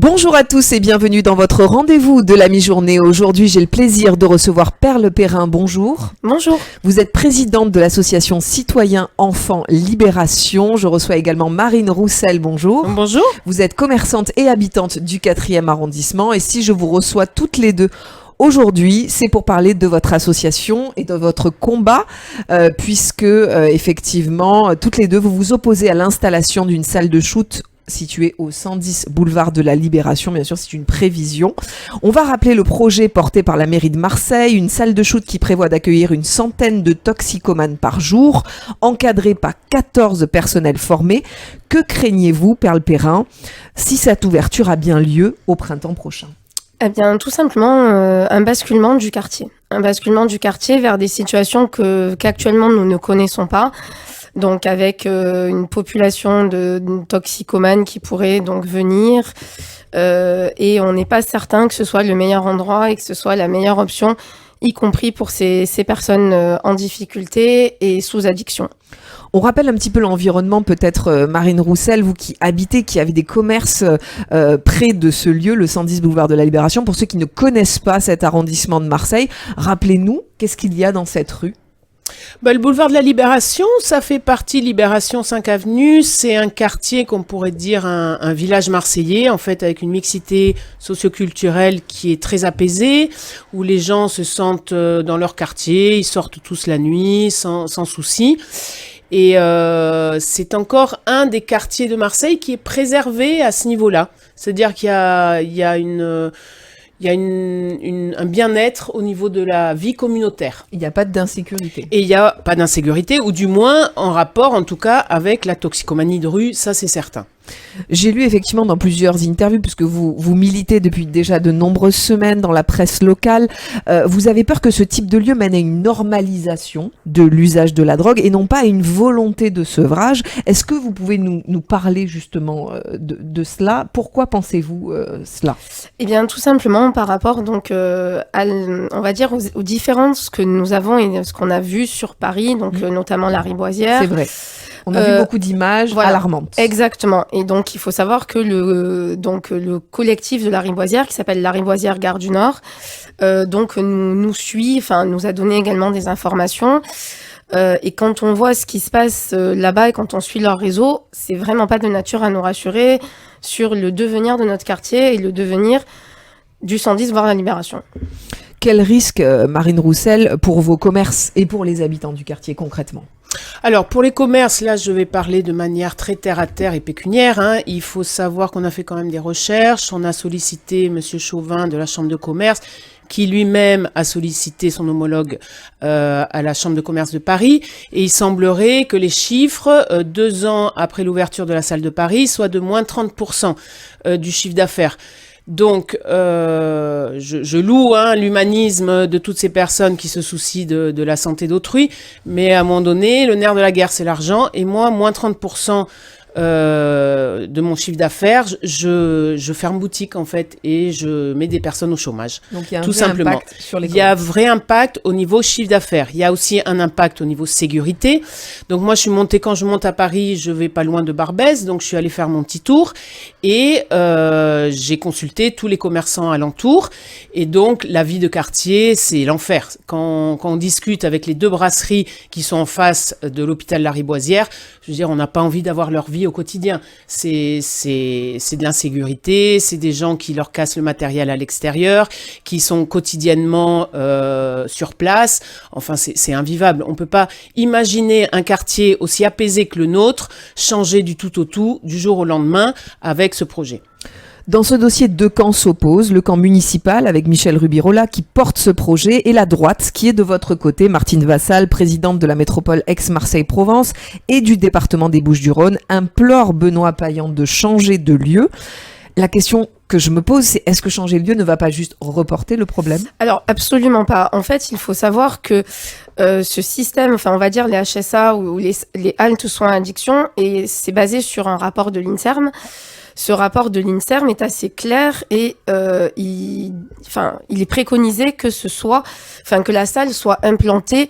Bonjour à tous et bienvenue dans votre rendez-vous de la mi-journée. Aujourd'hui, j'ai le plaisir de recevoir Perle Perrin. Bonjour. Bonjour. Vous êtes présidente de l'association Citoyens Enfants Libération. Je reçois également Marine Roussel. Bonjour. Bonjour. Vous êtes commerçante et habitante du 4e arrondissement. Et si je vous reçois toutes les deux aujourd'hui, c'est pour parler de votre association et de votre combat, puisque effectivement, toutes les deux, vous vous opposez à l'installation d'une salle de shoot située au 110 boulevard de la Libération. Bien sûr, c'est une prévision. On va rappeler le projet porté par la mairie de Marseille, une salle de shoot qui prévoit d'accueillir une centaine de toxicomanes par jour, encadrée par 14 personnels formés. Que craignez-vous, Perle Perrin, si cette ouverture a bien lieu au printemps prochain ? Eh bien, tout simplement, un basculement du quartier. Un basculement du quartier vers des situations qu'actuellement nous ne connaissons pas. Donc, avec une population de toxicomanes qui pourrait donc venir. Et on n'est pas certain que ce soit le meilleur endroit et que ce soit la meilleure option, y compris pour ces personnes en difficulté et sous addiction. On rappelle un petit peu l'environnement, peut-être Marine Roussel, vous qui habitez, qui avez des commerces près de ce lieu, le 110 boulevard de la Libération. Pour ceux qui ne connaissent pas cet arrondissement de Marseille, rappelez-nous, qu'est-ce qu'il y a dans cette rue ? Le boulevard de la Libération, ça fait partie Libération 5 Avenue. C'est un quartier qu'on pourrait dire un village marseillais, en fait, avec une mixité socioculturelle qui est très apaisée, où les gens se sentent dans leur quartier, ils sortent tous la nuit sans souci. Et c'est encore un des quartiers de Marseille qui est préservé à ce niveau-là. C'est-à-dire qu'il y a un bien-être au niveau de la vie communautaire. Il n'y a pas d'insécurité. Et il n'y a pas d'insécurité, ou du moins en rapport, en tout cas, avec la toxicomanie de rue, ça c'est certain. J'ai lu effectivement dans plusieurs interviews, puisque vous militez depuis déjà de nombreuses semaines dans la presse locale, vous avez peur que ce type de lieu mène à une normalisation de l'usage de la drogue et non pas à une volonté de sevrage. Est-ce que vous pouvez nous parler justement de cela ? Pourquoi pensez-vous cela ? Eh bien, tout simplement par rapport donc on va dire aux différences que nous avons et ce qu'on a vu sur Paris, donc notamment la Riboisière. C'est vrai. On a vu beaucoup d'images alarmantes. Exactement. Et donc, il faut savoir que le collectif de la Riboisière, qui s'appelle la Riboisière Gare du Nord, nous suit, nous a donné également des informations. Et quand on voit ce qui se passe là-bas et quand on suit leur réseau, c'est vraiment pas de nature à nous rassurer sur le devenir de notre quartier et le devenir du 110 voire la Libération. Quel risque, Marine Roussel, pour vos commerces et pour les habitants du quartier concrètement ? Alors, pour les commerces, là, je vais parler de manière très terre-à-terre et pécuniaire. Il faut savoir qu'on a fait quand même des recherches. On a sollicité Monsieur Chauvin de la Chambre de commerce, qui lui-même a sollicité son homologue à la Chambre de commerce de Paris. Et il semblerait que les chiffres, 2 ans après l'ouverture de la salle de Paris, soient de moins 30% du chiffre d'affaires. Donc, je loue l'humanisme de toutes ces personnes qui se soucient de la santé d'autrui, mais à un moment donné, le nerf de la guerre, c'est l'argent, et moi, moins 30% de mon chiffre d'affaires, je ferme boutique en fait et je mets des personnes au chômage. Donc il y a un tout vrai simplement. Impact sur les Il y a un vrai impact au niveau chiffre d'affaires. Il y a aussi un impact au niveau sécurité. Donc moi quand je monte à Paris, je vais pas loin de Barbès, donc je suis allée faire mon petit tour et j'ai consulté tous les commerçants alentours et donc la vie de quartier, c'est l'enfer. Quand on discute avec les 2 brasseries qui sont en face de l'hôpital Lariboisière, je veux dire, on n'a pas envie d'avoir leur vie au quotidien. C'est de l'insécurité, c'est des gens qui leur cassent le matériel à l'extérieur, qui sont quotidiennement sur place. Enfin, c'est invivable. On peut pas imaginer un quartier aussi apaisé que le nôtre changer du tout au tout, du jour au lendemain, avec ce projet. Dans ce dossier, 2 camps s'opposent. Le camp municipal, avec Michel Rubirola, qui porte ce projet, et la droite, qui est de votre côté, Martine Vassal, présidente de la métropole Aix-Marseille-Provence et du département des Bouches-du-Rhône, implore Benoît Payan de changer de lieu. La question que je me pose, c'est est-ce que changer de lieu ne va pas juste reporter le problème ? Alors, absolument pas. En fait, il faut savoir que ce système, on va dire les HSA ou les haltes soins addiction, et c'est basé sur un rapport de l'INSERM. Ce rapport de l'INSERM est assez clair et il est préconisé que la salle soit implantée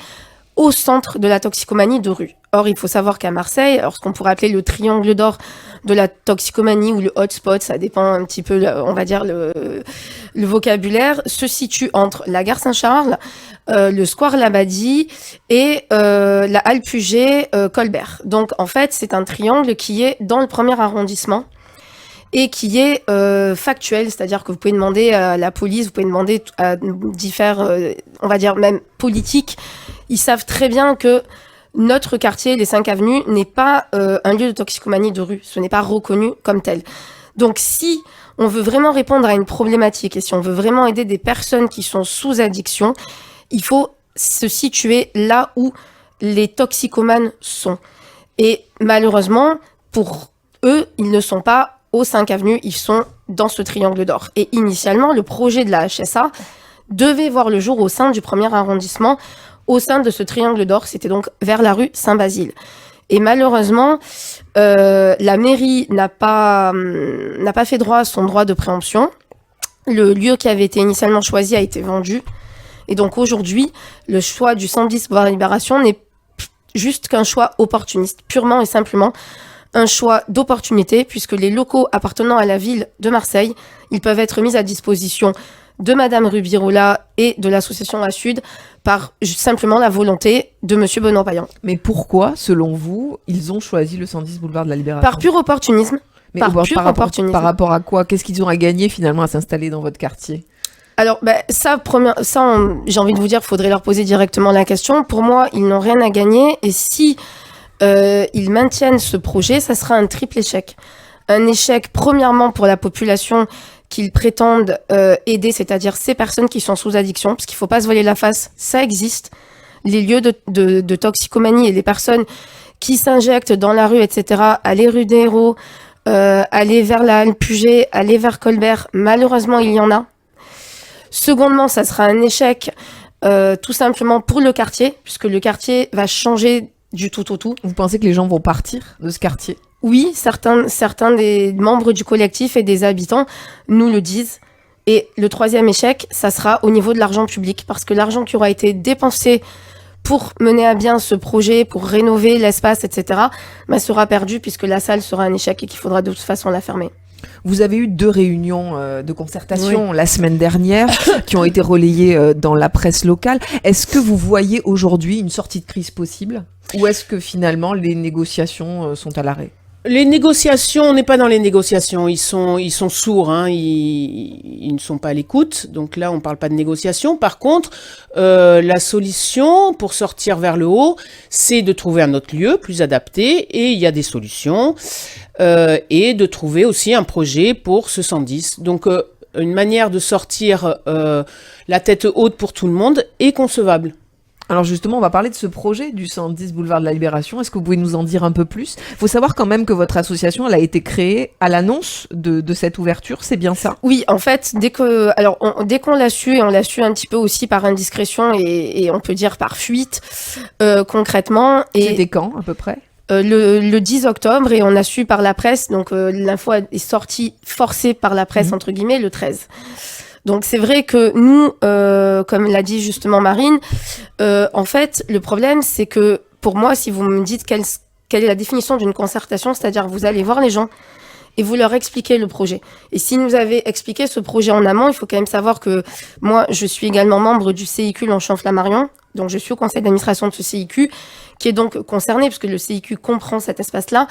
au centre de la toxicomanie de rue. Or, il faut savoir qu'à Marseille, alors ce qu'on pourrait appeler le triangle d'or de la toxicomanie ou le hotspot, ça dépend un petit peu, on va dire, le vocabulaire, se situe entre la gare Saint-Charles, le square Labadie et la halle Puget, Colbert. Donc, en fait, c'est un triangle qui est dans le premier arrondissement et qui est factuel, c'est-à-dire que vous pouvez demander à la police, vous pouvez demander à différents, on va dire même politiques, ils savent très bien que notre quartier, les 5 avenues, n'est pas un lieu de toxicomanie de rue, ce n'est pas reconnu comme tel. Donc si on veut vraiment répondre à une problématique et si on veut vraiment aider des personnes qui sont sous addiction, il faut se situer là où les toxicomanes sont. Et malheureusement, pour eux, ils ne sont pas aux 5 avenues, ils sont dans ce triangle d'or. Et initialement, le projet de la HSA devait voir le jour au sein du premier arrondissement, au sein de ce triangle d'or, c'était donc vers la rue Saint-Basile. Et malheureusement, la mairie n'a pas fait droit à son droit de préemption. Le lieu qui avait été initialement choisi a été vendu. Et donc aujourd'hui, le choix du 110 boulevard Libération n'est juste qu'un choix opportuniste, purement et simplement un choix d'opportunité, puisque les locaux appartenant à la ville de Marseille, ils peuvent être mis à disposition de Madame Rubirola et de l'association A Sud par simplement la volonté de Monsieur Benoît Payan. Mais pourquoi, selon vous, ils ont choisi le 110 boulevard de la Libération ? Par pur opportunisme. Mais par rapport à quoi ? Qu'est-ce qu'ils ont à gagner finalement à s'installer dans votre quartier ? Alors, j'ai envie de vous dire, il faudrait leur poser directement la question. Pour moi, ils n'ont rien à gagner. Et si ils maintiennent ce projet, ça sera un triple échec. Un échec, premièrement, pour la population qu'ils prétendent aider, c'est-à-dire ces personnes qui sont sous addiction, parce qu'il ne faut pas se voiler la face, ça existe. Les lieux de toxicomanie et les personnes qui s'injectent dans la rue, etc., aller rue des Héros, aller vers la halle Puget, aller vers Colbert, malheureusement, il y en a. Secondement, ça sera un échec tout simplement pour le quartier, puisque le quartier va changer du tout au tout. Vous pensez que les gens vont partir de ce quartier ? Oui, certains des membres du collectif et des habitants nous le disent. Et le troisième échec, ça sera au niveau de l'argent public, parce que l'argent qui aura été dépensé pour mener à bien ce projet, pour rénover l'espace, etc., sera perdu puisque la salle sera un échec et qu'il faudra de toute façon la fermer. Vous avez eu 2 réunions de concertation la semaine dernière qui ont été relayées dans la presse locale. Est-ce que vous voyez aujourd'hui une sortie de crise possible ? Ou est-ce que finalement les négociations sont à l'arrêt ? Les négociations, on n'est pas dans les négociations. Ils sont sourds, hein. Ils ne sont pas à l'écoute. Donc là, on parle pas de négociations. Par contre, la solution pour sortir vers le haut, c'est de trouver un autre lieu plus adapté. Et il y a des solutions. Et de trouver aussi un projet pour ce 110. Donc, une manière de sortir la tête haute pour tout le monde est concevable. Alors justement, on va parler de ce projet du 110 boulevard de la Libération. Est-ce que vous pouvez nous en dire un peu plus ? Il faut savoir quand même que votre association, elle a été créée à l'annonce de cette ouverture, c'est bien ça ? Oui, en fait, dès qu'on l'a su, et on l'a su un petit peu aussi par indiscrétion et on peut dire par fuite, concrètement. C'était quand, à peu près ? Le 10 octobre, et on a su par la presse, donc l'info est sortie forcée par la presse, entre guillemets, le 13. Donc c'est vrai que nous, comme l'a dit justement Marine, en fait, le problème, c'est que pour moi, si vous me dites quelle est la définition d'une concertation, c'est-à-dire vous allez voir les gens et vous leur expliquez le projet. Et si nous avez expliqué ce projet en amont, il faut quand même savoir que moi, je suis également membre du CIQ Longchamp-Flammarion, donc je suis au conseil d'administration de ce CIQ, qui est donc concerné, puisque le CIQ comprend cet espace-là.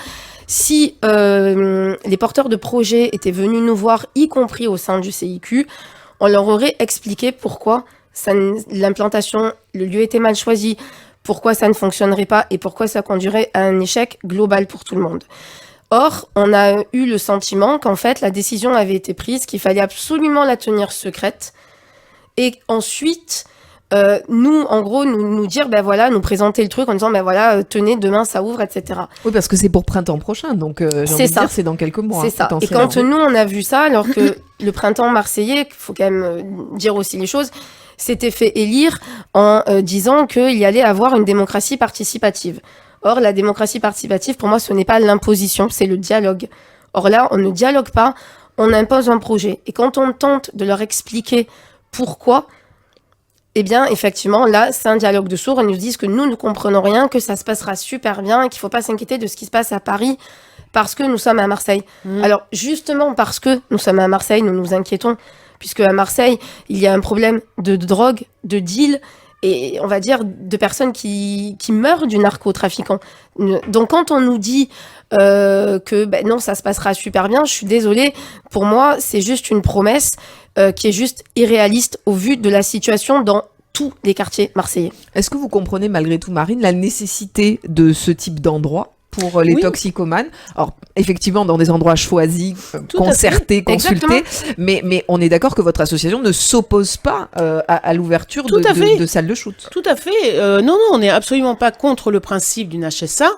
Si les porteurs de projets étaient venus nous voir, y compris au sein du CIQ, on leur aurait expliqué pourquoi l'implantation, le lieu était mal choisi, pourquoi ça ne fonctionnerait pas et pourquoi ça conduirait à un échec global pour tout le monde. Or, on a eu le sentiment qu'en fait, la décision avait été prise, qu'il fallait absolument la tenir secrète. Et ensuite, nous, en gros, nous dire, nous présenter le truc en disant, tenez, demain ça ouvre, etc. Oui, parce que c'est pour printemps prochain, donc j'ai envie de dire, c'est dans quelques mois. C'est ça. Et quand nous, on a vu ça, alors que le printemps marseillais, il faut quand même dire aussi les choses, s'était fait élire en disant qu'il y allait avoir une démocratie participative. Or, la démocratie participative, pour moi, ce n'est pas l'imposition, c'est le dialogue. Or là, on ne dialogue pas, on impose un projet. Et quand on tente de leur expliquer pourquoi, eh bien, effectivement, là, c'est un dialogue de sourds. Ils nous disent que nous ne comprenons rien, que ça se passera super bien et qu'il ne faut pas s'inquiéter de ce qui se passe à Paris parce que nous sommes à Marseille. Alors, justement, parce que nous sommes à Marseille, nous nous inquiétons, puisque à Marseille, il y a un problème de drogue, de deal, et on va dire de personnes qui meurent du narcotrafiquant. Donc, quand on nous dit que non, ça se passera super bien, je suis désolée, pour moi, c'est juste une promesse qui est juste irréaliste au vu de la situation dans tous les quartiers marseillais. Est-ce que vous comprenez malgré tout, Marine, la nécessité de ce type d'endroit pour les toxicomanes? Alors, effectivement, dans des endroits choisis, concertés, consultés, mais on est d'accord que votre association ne s'oppose pas à l'ouverture de salles de shoot. Tout à fait. Non, on n'est absolument pas contre le principe d'une HSA,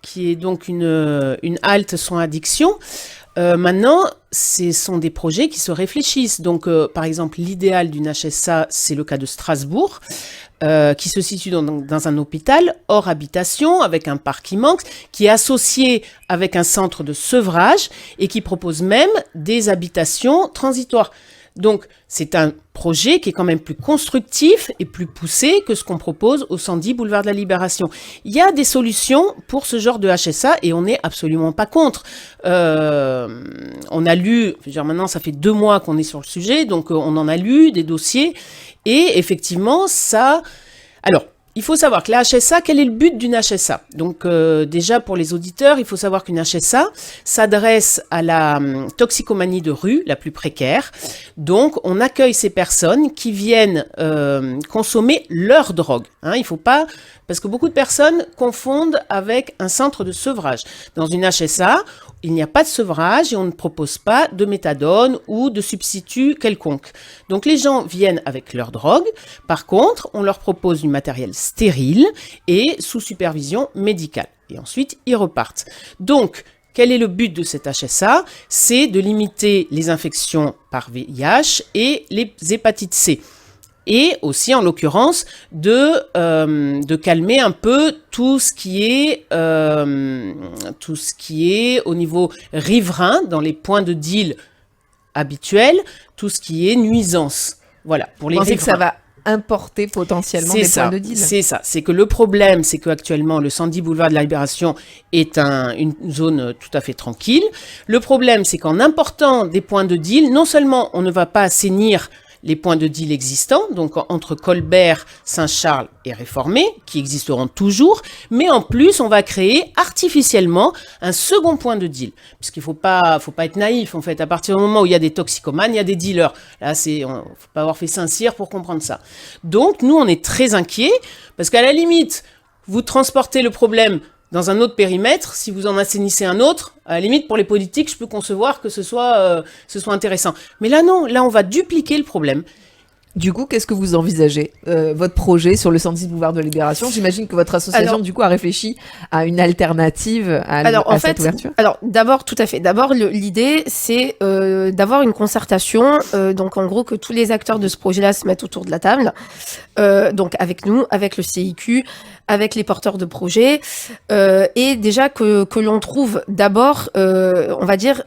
qui est donc une halte sans addiction. Maintenant, ce sont des projets qui se réfléchissent. Donc, par exemple, l'idéal d'une HSA, c'est le cas de Strasbourg, qui se situe dans un hôpital hors habitation, avec un parc immense, qui est associé avec un centre de sevrage et qui propose même des habitations transitoires. Donc, c'est un projet qui est quand même plus constructif et plus poussé que ce qu'on propose au 110 boulevard de la Libération. Il y a des solutions pour ce genre de HSA et on n'est absolument pas contre. On a lu, maintenant ça fait 2 mois qu'on est sur le sujet, donc on en a lu des dossiers et effectivement ça... Alors, il faut savoir que la HSA, quel est le but d'une HSA? Donc déjà pour les auditeurs, il faut savoir qu'une HSA s'adresse à la toxicomanie de rue, la plus précaire. Donc on accueille ces personnes qui viennent consommer leur drogue. Il faut pas, parce que beaucoup de personnes confondent avec un centre de sevrage. Dans une HSA, il n'y a pas de sevrage et on ne propose pas de méthadone ou de substitut quelconque. Donc les gens viennent avec leur drogue. Par contre, on leur propose du matériel stérile et sous supervision médicale. Et ensuite, ils repartent. Donc, quel est le but de cette HSA? C'est de limiter les infections par VIH et les hépatites C. Et aussi, en l'occurrence, de calmer un peu tout ce qui est au niveau riverain, dans les points de deal habituels, tout ce qui est nuisance. Voilà, pour les riverains. Que ça va importer potentiellement des points de deal. C'est ça. C'est que le problème, c'est qu'actuellement, le 110 boulevard de la Libération est une zone tout à fait tranquille. Le problème, c'est qu'en important des points de deal, non seulement on ne va pas assainir les points de deal existants, donc entre Colbert, Saint-Charles et Réformé, qui existeront toujours, mais en plus, on va créer artificiellement un second point de deal. Puisqu'il faut pas être naïf, en fait. À partir du moment où il y a des toxicomanes, il y a des dealers. Là, faut pas avoir fait Saint-Cyr pour comprendre ça. Donc, nous, on est très inquiets, parce qu'à la limite, vous transportez le problème dans un autre périmètre, si vous en assainissez un autre, à la limite, pour les politiques, je peux concevoir que ce soit intéressant. Mais là, non, là, on va dupliquer le problème. Du coup, qu'est-ce que vous envisagez? Votre projet sur le 110 boulevard de la Libération, j'imagine que votre association, du coup, a réfléchi à une alternative à cette ouverture? Alors, d'abord, tout à fait. D'abord, l'idée, c'est d'avoir une concertation, donc en gros, que tous les acteurs de ce projet-là se mettent autour de la table, donc avec nous, avec le CIQ, avec les porteurs de projets, et déjà que l'on trouve d'abord, on va dire,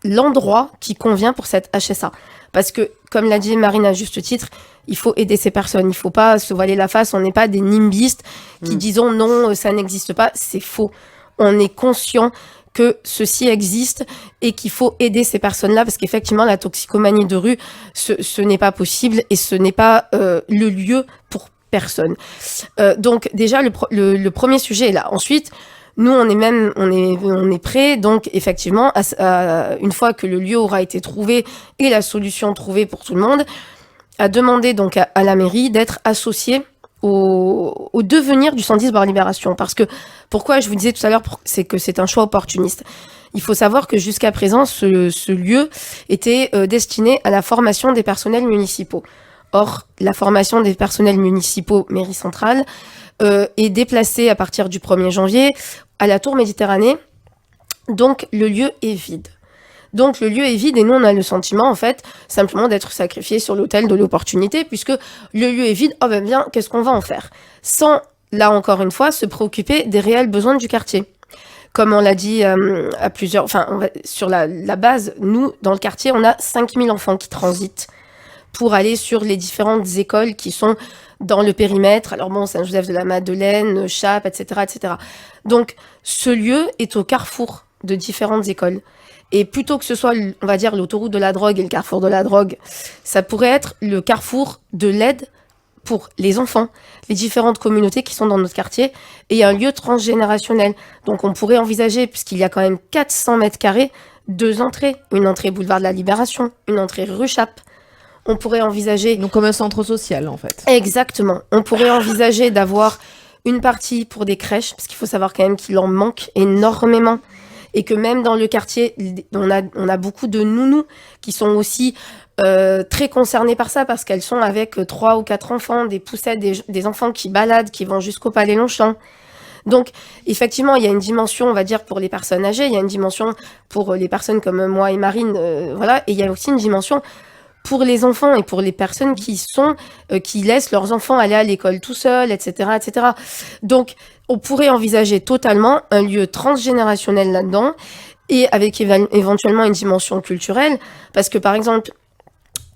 l'endroit qui convient pour cette HSA. Parce que, comme l'a dit Marine à juste titre, il faut aider ces personnes. Il ne faut pas se voiler la face. On n'est pas des nimbistes qui disons non, ça n'existe pas. C'est faux. On est conscient que ceci existe et qu'il faut aider ces personnes-là parce qu'effectivement, la toxicomanie de rue, ce n'est pas possible et ce n'est pas le lieu pour personne. Donc, déjà, le premier sujet est là. Ensuite, nous, on est prêts, donc effectivement, une fois que le lieu aura été trouvé et la solution trouvée pour tout le monde, à demander donc à la mairie d'être associée au devenir du 110 boulevard Libération. Parce que, pourquoi je vous disais tout à l'heure, c'est que c'est un choix opportuniste. Il faut savoir que jusqu'à présent, ce lieu était destiné à la formation des personnels municipaux. Or, la formation des personnels municipaux mairie centrale est déplacée à partir du 1er janvier à la Tour Méditerranée. Donc, le lieu est vide. Et nous, on a le sentiment, en fait, simplement d'être sacrifiés sur l'autel de l'opportunité, puisque le lieu est vide, bien, qu'est-ce qu'on va en faire? Sans, là encore une fois, se préoccuper des réels besoins du quartier. Comme on l'a dit à plusieurs... sur la base, nous, dans le quartier, on a 5000 enfants qui transitent pour aller sur les différentes écoles qui sont dans le périmètre. Alors bon, Saint-Joseph de la Madeleine, Chappes, etc., etc. Donc, ce lieu est au carrefour de différentes écoles. Et plutôt que ce soit, on va dire, l'autoroute de la drogue et le carrefour de la drogue, ça pourrait être le carrefour de l'aide pour les enfants, les différentes communautés qui sont dans notre quartier, et un lieu transgénérationnel. Donc on pourrait envisager, puisqu'il y a quand même 400 mètres carrés, 2 entrées. Une entrée boulevard de la Libération, une entrée rue Chappes. On pourrait envisager... Donc comme un centre social, en fait. Exactement. On pourrait envisager d'avoir une partie pour des crèches, parce qu'il faut savoir quand même qu'il en manque énormément. Et que même dans le quartier, on a beaucoup de nounous qui sont aussi très concernées par ça, parce qu'elles sont avec 3 ou 4 enfants, des poussettes, des enfants qui baladent, qui vont jusqu'au Palais Longchamp. Donc, effectivement, il y a une dimension, on va dire, pour les personnes âgées, il y a une dimension pour les personnes comme moi et Marine, voilà, et il y a aussi une dimension pour les enfants et pour les personnes qui laissent leurs enfants aller à l'école tout seuls, etc., etc. Donc, on pourrait envisager totalement un lieu transgénérationnel là-dedans et avec éventuellement une dimension culturelle, parce que par exemple,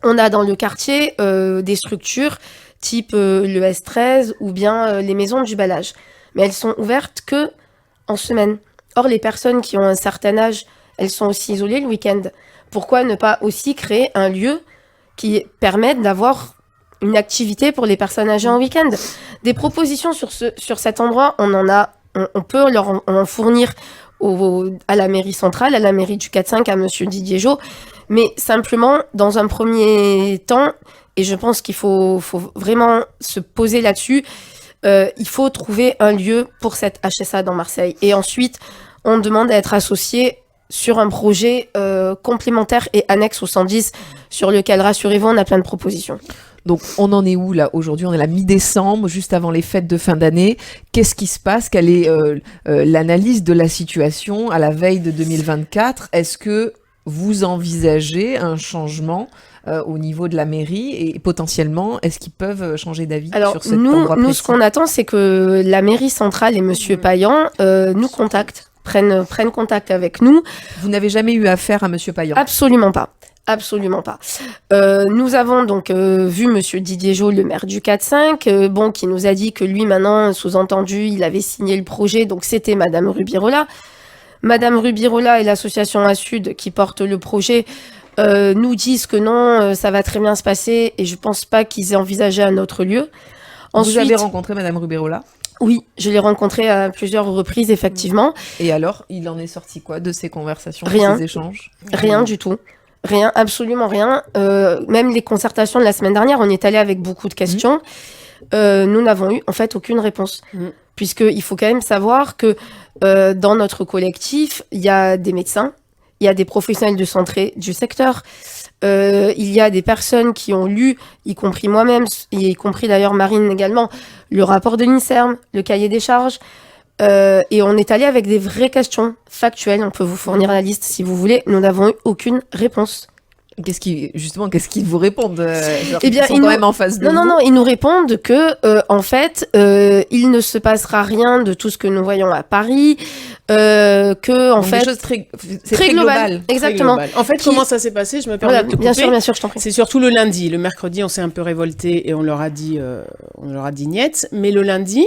on a dans le quartier des structures type le S13 ou bien les maisons du Balage, mais elles sont ouvertes que en semaine. Or, les personnes qui ont un certain âge, elles sont aussi isolées le week-end. Pourquoi ne pas aussi créer un lieu qui permette d'avoir une activité pour les personnes âgées en week-end? Des propositions sur cet endroit, on peut leur en fournir à la mairie centrale, à la mairie du 4-5, à monsieur Didier Jo, mais simplement, dans un premier temps, et je pense qu'il faut vraiment se poser là-dessus, il faut trouver un lieu pour cette HSA dans Marseille. Et ensuite, on demande à être associé sur un projet complémentaire et annexe au 110, sur lequel, rassurez-vous, on a plein de propositions. Donc, on en est où là aujourd'hui? On est la mi-décembre, juste avant les fêtes de fin d'année. Qu'est-ce qui se passe? Quelle est l'analyse de la situation à la veille de 2024? Est-ce que vous envisagez un changement au niveau de la mairie et potentiellement, est-ce qu'ils peuvent changer d'avis sur cet endroit précis? Nous, ce qu'on attend, c'est que la mairie centrale et monsieur Payan nous contactent, prennent contact avec nous. Vous n'avez jamais eu affaire à monsieur Payan? Absolument pas. Absolument pas. Nous avons donc vu monsieur Didier Jo, le maire du 4-5, qui nous a dit que lui, maintenant, sous-entendu, il avait signé le projet, donc c'était madame Rubirola. Madame Rubirola et l'association A-Sud qui porte le projet nous disent que non, ça va très bien se passer, et je pense pas qu'ils aient envisagé un autre lieu. Ensuite, vous avez rencontré madame Rubirola? Oui, je l'ai rencontrée à plusieurs reprises, effectivement. Et alors, il en est sorti quoi de ces conversations, Rien. de ces échanges? Rien du tout. Rien, absolument rien. Même les concertations de la semaine dernière, on y est allé avec beaucoup de questions. Nous n'avons eu en fait aucune réponse. Puisqu'il faut quand même savoir que dans notre collectif, il y a des médecins, il y a des professionnels de santé du secteur, il y a des personnes qui ont lu, y compris moi-même, y compris d'ailleurs Marine également, le rapport de l'INSERM, le cahier des charges. Et on est allé avec des vraies questions factuelles. On peut vous fournir la liste si vous voulez. Nous n'avons eu aucune réponse. Qu'est-ce qu'ils vous répondent? Eh bien, ils sont quand même en face de vous. Non, ils nous répondent que, en fait, il ne se passera rien de tout ce que nous voyons à Paris, que, en donc fait, des choses très global. Exactement. Très global. En fait, comment ça s'est passé? Je me permets de te couper. Bien sûr, je t'en prie. C'est surtout le lundi. Le mercredi, on s'est un peu révolté et on leur a dit niet. Mais le lundi,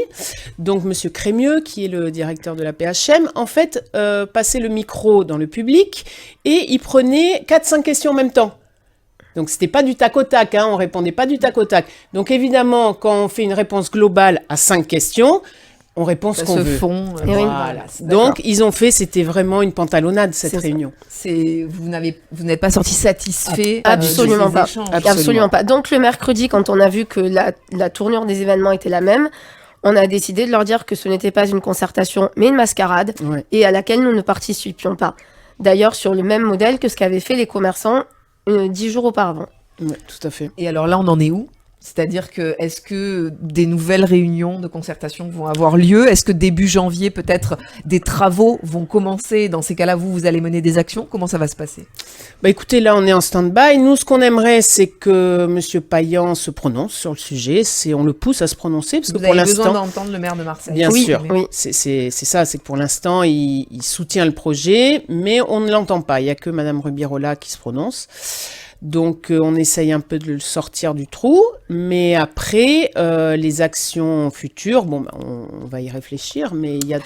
donc monsieur Crémieux, qui est le directeur de la PHM, en fait, passait le micro dans le public et il prenait 4-5 questions en même temps. Donc, c'était pas du tac au tac, on répondait pas du tac au tac. Donc, évidemment, quand on fait une réponse globale à 5 questions, on répond ce qu'on veut. Voilà. Donc, ils ont fait, c'était vraiment une pantalonnade, cette réunion. Vous n'êtes pas sorti satisfait? Absolument pas. Absolument pas. Donc, le mercredi, quand on a vu que la tournure des événements était la même, on a décidé de leur dire que ce n'était pas une concertation, mais une mascarade, et à laquelle nous ne participions pas. D'ailleurs, sur le même modèle que ce qu'avaient fait les commerçants 10 jours auparavant. Oui, tout à fait. Et alors là, on en est où? C'est-à-dire que, est-ce que des nouvelles réunions de concertation vont avoir lieu? Est-ce que début janvier, peut-être, des travaux vont commencer? Dans ces cas-là, vous allez mener des actions? Comment ça va se passer? Bah écoutez, là, on est en stand-by. Nous, ce qu'on aimerait, c'est que monsieur Payan se prononce sur le sujet. On le pousse à se prononcer. Parce que pour l'instant, besoin d'entendre le maire de Marseille. Bien sûr. Oui. C'est ça, c'est que pour l'instant, il soutient le projet, mais on ne l'entend pas. Il n'y a que madame Rubirola qui se prononce. Donc, on essaye un peu de le sortir du trou. Mais après, les actions futures, on va y réfléchir, mais il y a...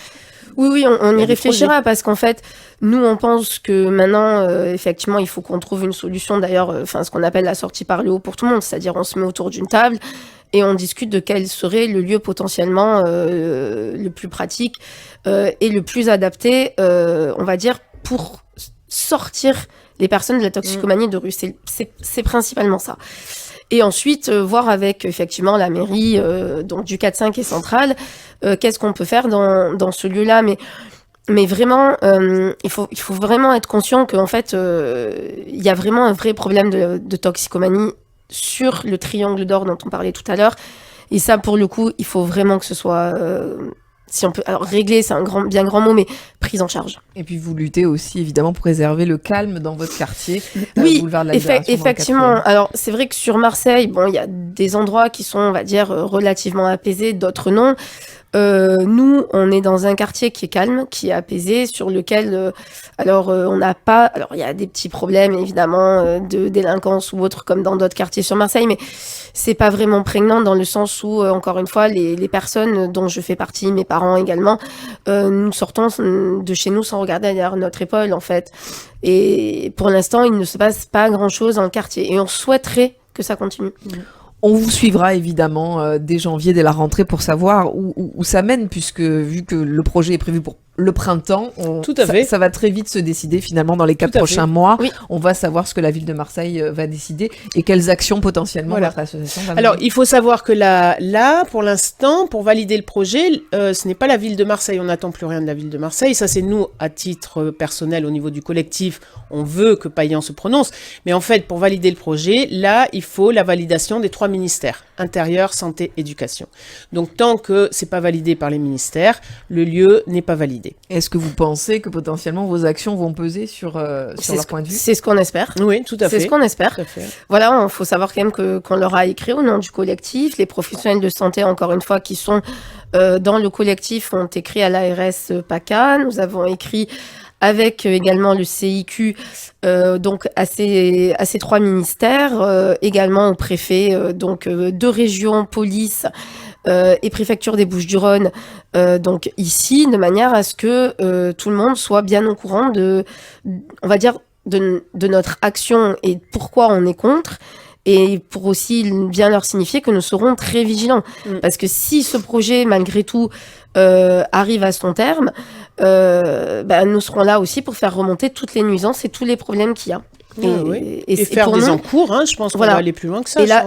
Oui, on y des réfléchira parce qu'en fait, nous, on pense que maintenant, effectivement, il faut qu'on trouve une solution. D'ailleurs, ce qu'on appelle la sortie par le haut pour tout le monde, c'est-à-dire on se met autour d'une table et on discute de quel serait le lieu potentiellement le plus pratique et le plus adapté, on va dire, pour sortir les personnes de la toxicomanie de rue. C'est principalement ça. Et ensuite, voir avec, effectivement, la mairie donc du 4-5 et centrale, qu'est-ce qu'on peut faire dans ce lieu-là. Mais vraiment, il faut vraiment être conscient qu'en fait, il y a vraiment un vrai problème de toxicomanie sur le triangle d'or dont on parlait tout à l'heure. Et ça, pour le coup, il faut vraiment que ce soit... si on peut, alors régler, c'est un bien grand mot, mais prise en charge. Et puis vous luttez aussi évidemment pour préserver le calme dans votre quartier, oui, boulevard de la Libération. Effectivement. Alors c'est vrai que sur Marseille, il y a des endroits qui sont, on va dire, relativement apaisés, d'autres non. Nous, on est dans un quartier qui est calme, qui est apaisé, sur lequel, on n'a pas... Alors, il y a des petits problèmes, évidemment, de délinquance ou autre, comme dans d'autres quartiers sur Marseille, mais c'est pas vraiment prégnant dans le sens où, encore une fois, les personnes dont je fais partie, mes parents également, nous sortons de chez nous sans regarder derrière notre épaule, en fait. Et pour l'instant, il ne se passe pas grand-chose dans le quartier. Et on souhaiterait que ça continue. On vous suivra évidemment dès janvier, dès la rentrée, pour savoir où ça mène, puisque vu que le projet est prévu pour le printemps, Tout à fait. Ça va très vite se décider finalement dans les 4 prochains mois. Oui. On va savoir ce que la ville de Marseille va décider et quelles actions potentiellement votre association va mener. Alors, il faut savoir que là, pour l'instant, pour valider le projet, ce n'est pas la ville de Marseille. On n'attend plus rien de la ville de Marseille. Ça, c'est nous, à titre personnel, au niveau du collectif. On veut que Payan se prononce. Mais en fait, pour valider le projet, là, il faut la validation des 3 ministères. Intérieur, santé, éducation. Donc, tant que c'est pas validé par les ministères, le lieu n'est pas validé. Est-ce que vous pensez que potentiellement vos actions vont peser sur leur point de vue ? C'est ce qu'on espère. Oui, tout à fait. C'est ce qu'on espère. Voilà, il faut savoir quand même qu'on leur a écrit au nom du collectif. Les professionnels de santé, encore une fois, qui sont dans le collectif, ont écrit à l'ARS PACA. Nous avons écrit avec également le CIQ, donc à ces 3 ministères, également au préfet, donc 2 régions, police et préfecture des Bouches-du-Rhône, donc ici, de manière à ce que tout le monde soit bien au courant on va dire, de notre action et pourquoi on est contre. Et pour aussi bien leur signifier que nous serons très vigilants. Parce que si ce projet, malgré tout, arrive à son terme, nous serons là aussi pour faire remonter toutes les nuisances et tous les problèmes qu'il y a. Et faire des encours, je pense qu'on va aller plus loin que ça. Et là,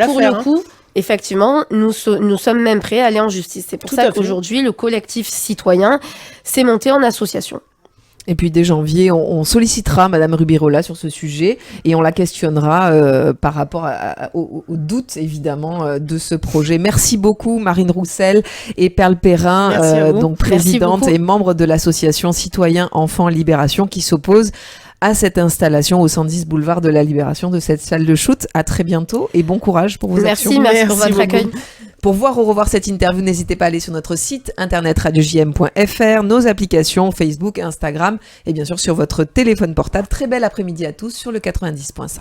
pour le coup, effectivement, nous sommes même prêts à aller en justice. C'est pour ça qu'aujourd'hui, le collectif citoyen s'est monté en association. Et puis dès janvier, on sollicitera Madame Rubirola sur ce sujet et on la questionnera par rapport aux doutes évidemment de ce projet. Merci beaucoup Marine Roussel et Perle Perrin, donc présidente et membre de l'association Citoyens Enfants Libération qui s'oppose à cette installation au 110 boulevard de la Libération de cette salle de shoot. À très bientôt et bon courage pour vos actions. Merci pour votre accueil. Pour voir ou revoir cette interview, n'hésitez pas à aller sur notre site internet radiojm.fr, nos applications Facebook, Instagram et bien sûr sur votre téléphone portable. Très bel après-midi à tous sur le 90.5.